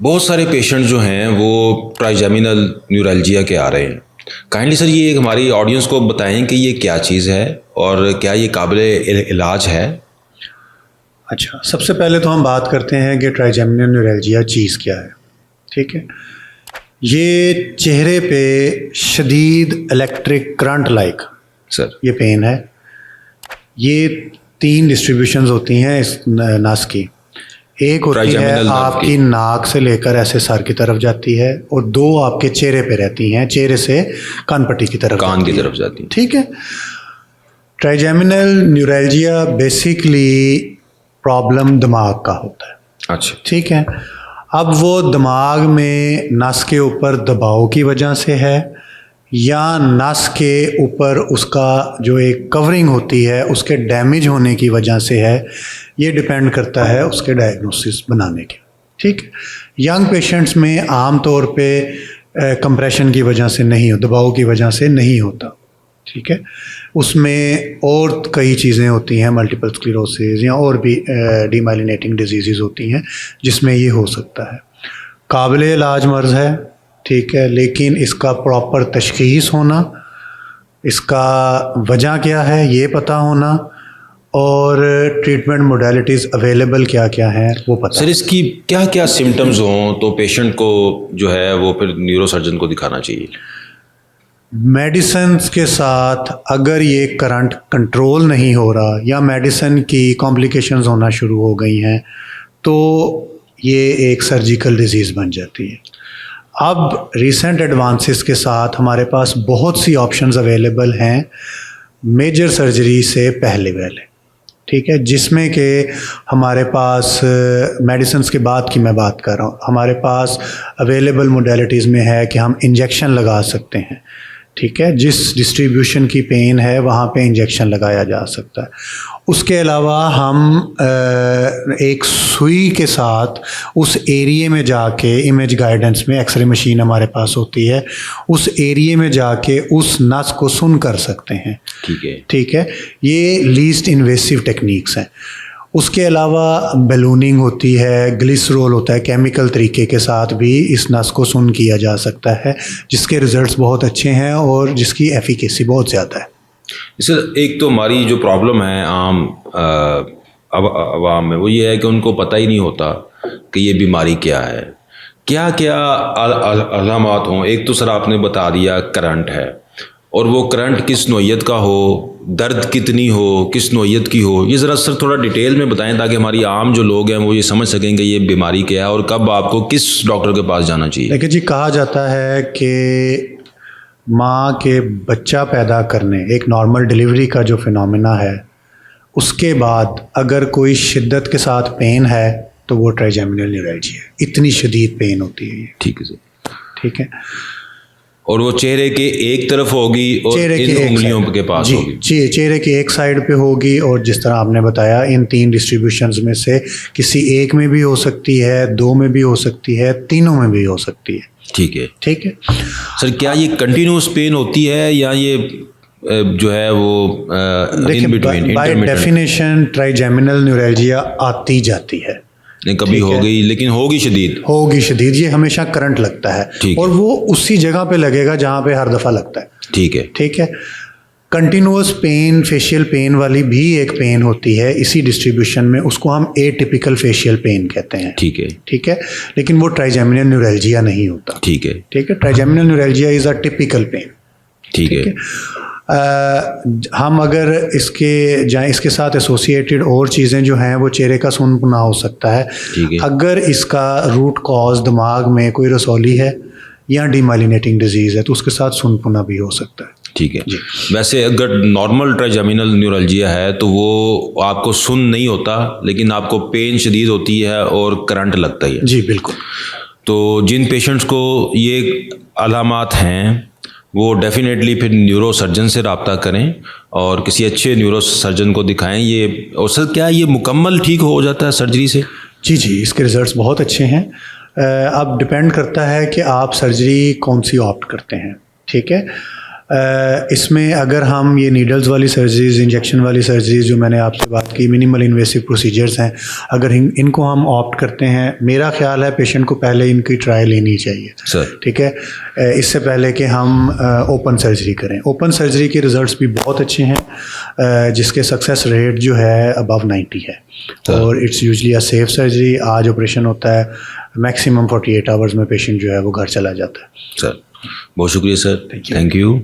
बहुत सारे पेशेंट जो हैं वो ट्राइजेमिनल न्यूरैल्जिया के आ रहे हैं। काइंडली सर ये हमारी ऑडियंस को बताएं कि ये क्या चीज़ है और क्या ये काबिले इलाज है। अच्छा, सबसे पहले तो हम बात करते हैं कि ट्राइजेमिनल न्यूरैल्जिया चीज़ क्या है। ठीक है, ये चेहरे पे शदीद इलेक्ट्रिक करंट लाइक सर ये पेन है। ये 3 डिस्ट्रीब्यूशंस होती हैं इस नस की। एक होती है ट्राइजेमिनल नर्व आपकी नाक से लेकर ऐसे सर की तरफ जाती है, और 2 आपके चेहरे पे रहती हैं, चेहरे से कानपट्टी की तरफ कान की जाती है। तरफ जाती है। ठीक है, ट्राइजेमिनल न्यूरैल्जिया बेसिकली प्रॉब्लम दिमाग का होता है। अच्छा ठीक है, अब वो दिमाग में नस के ऊपर दबाव की वजह से है या नस के ऊपर उसका जो एक कवरिंग होती है उसके डैमेज होने की वजह से है, ये डिपेंड करता है उसके डायग्नोसिस बनाने के। ठीक है, यंग पेशेंट्स में आम तौर पे कंप्रेशन की वजह से नहीं हो, दबाव की वजह से नहीं होता। ठीक है, उसमें और कई चीज़ें होती हैं, मल्टीपल स्क्लेरोसिस या और भी डीमाइलिनेटिंग डिजीज़ होती हैं जिसमें ये हो सकता है। काबिले इलाज मर्ज़ है, ठीक है, लेकिन इसका प्रॉपर तशख़ीस होना, इसका वजह क्या है ये पता होना, और ट्रीटमेंट मोडालिटीज़ अवेलेबल क्या क्या हैं वो पता। सर इसकी क्या क्या सिम्टम्स हों तो पेशेंट को जो है वो फिर न्यूरोसर्जन को दिखाना चाहिए। मेडिसिन के साथ अगर ये करंट कंट्रोल नहीं हो रहा या मेडिसिन की कॉम्प्लिकेशंस होना शुरू हो गई हैं तो ये एक सर्जिकल डिजीज़ बन जाती है। अब रिसेंट एडवांसेस के साथ हमारे पास बहुत सी ऑप्शंस अवेलेबल हैं मेजर सर्जरी से पहले। ठीक है, जिसमें कि हमारे पास मेडिसिन्स के बाद की मैं बात कर रहा हूँ, हमारे पास अवेलेबल मोडेलिटीज़ में है कि हम इंजेक्शन लगा सकते हैं। ठीक है, जिस डिस्ट्रीब्यूशन की पेन है वहाँ पे इंजेक्शन लगाया जा सकता है। उसके अलावा हम एक सुई के साथ उस एरिए में जाके, इमेज गाइडेंस में एक्सरे मशीन हमारे पास होती है, उस एरिए में जाके उस नस को सुन कर सकते हैं। ठीक है, ये लीस्ट इन्वेसिव टेक्निक्स हैं। उसके अलावा बैलूनिंग होती है, ग्लिसरोल होता है, केमिकल तरीके के साथ भी इस नस को सुन किया जा सकता है, जिसके रिजल्ट्स बहुत अच्छे हैं और जिसकी एफिकेसी बहुत ज़्यादा है। सर एक तो हमारी जो प्रॉब्लम है आम आवाम में वो ये है कि उनको पता ही नहीं होता कि ये बीमारी क्या है, क्या क्या अलामात हों। एक तो सर आपने बता दिया करंट है, और वो करंट किस नौइयत का हो, दर्द कितनी हो, किस नौइयत की हो, ये ज़रा सर थोड़ा डिटेल में बताएं ताकि हमारी आम जो लोग हैं वो ये समझ सकें कि ये बीमारी क्या है और कब आपको किस डॉक्टर के पास जाना चाहिए। देखिए जी, कहा जाता है कि माँ के बच्चा पैदा करने, एक नॉर्मल डिलीवरी का जो फिनोमेना है, उसके बाद अगर कोई शिद्दत के साथ पेन है तो वो ट्राइजेमिनल न्यूरैल्जिया है। इतनी शदीद पेन होती है ये। ठीक है सर। ठीक है, और वो चेहरे के एक तरफ होगी और इन उंगलियों के पास होगी। जी, चेहरे के एक साइड पे होगी, और जिस तरह आपने बताया इन 3 डिस्ट्रीब्यूशंस में से किसी एक में भी हो सकती है, 2 में भी हो सकती है, तीनों में भी हो सकती है। ठीक है। ठीक है सर, क्या ये कंटिन्यूस पेन होती है या ये जो है वो in between? By definition trigeminal neuralgia आती जाती है, नहीं कभी हो गई, लेकिन होगी शदीद, ये हमेशा करंट लगता है और वो उसी जगह पे लगेगा जहाँ पे हर दफ़ा लगता है। ठीक है, कंटिन्यूअस पेन, फेशियल पेन वाली भी एक पेन होती है इसी डिस्ट्रीब्यूशन में, उसको हम एटिपिकल फेशियल पेन कहते हैं। ठीक है, लेकिन वो ट्राइजेमिनल न्यूरैल्जिया नहीं होता। ठीक है, trigeminal neuralgia is a typical pain. ठीक है, हम अगर इसके साथ एसोसिएटेड और चीज़ें जो हैं वो चेहरे का सुनना हो सकता है। अगर इसका रूट कॉज दिमाग में कोई रसौली है या डीमाइलिनेटिंग डिजीज़ है तो उसके साथ सुनपुना भी हो सकता है। ठीक है, वैसे अगर नॉर्मल ट्राइजेमिनल न्यूरैल्जिया है तो वो आपको सुन नहीं होता, लेकिन आपको पेन शदीद होती है और करंट लगता ही है। जी बिल्कुल। तो जिन पेशेंट्स को ये अलामात हैं वो डेफिनेटली फिर न्यूरो सर्जन से रब्ता करें और किसी अच्छे न्यूरो सर्जन को दिखाएं। ये और सर क्या ये मुकम्मल ठीक हो जाता है सर्जरी से? जी, इसके रिजल्ट्स बहुत अच्छे हैं। अब डिपेंड करता है कि आप सर्जरी कौन सी ऑप्ट करते हैं। ठीक है, इसमें अगर हम ये नीडल्स वाली सर्जरीज, इंजेक्शन वाली सर्जरीज जो मैंने आपसे बात की, मिनिमल इन्वेसिव प्रोसीजर्स हैं, अगर इनको हम ऑप्ट करते हैं, मेरा ख्याल है पेशेंट को पहले इनकी ट्राई लेनी चाहिए सर। ठीक है, इससे पहले कि हम ओपन सर्जरी करें। ओपन सर्जरी के रिज़ल्ट्स भी बहुत अच्छे हैं, जिसके सक्सेस रेट जो है अबव 90 है, और it's usually a safe surgery. आज ऑपरेशन होता है, मैक्सिमम 48 आवर्स में पेशेंट जो है वो घर चला जाता है। सर बहुत शुक्रिया सर, थैंक यू।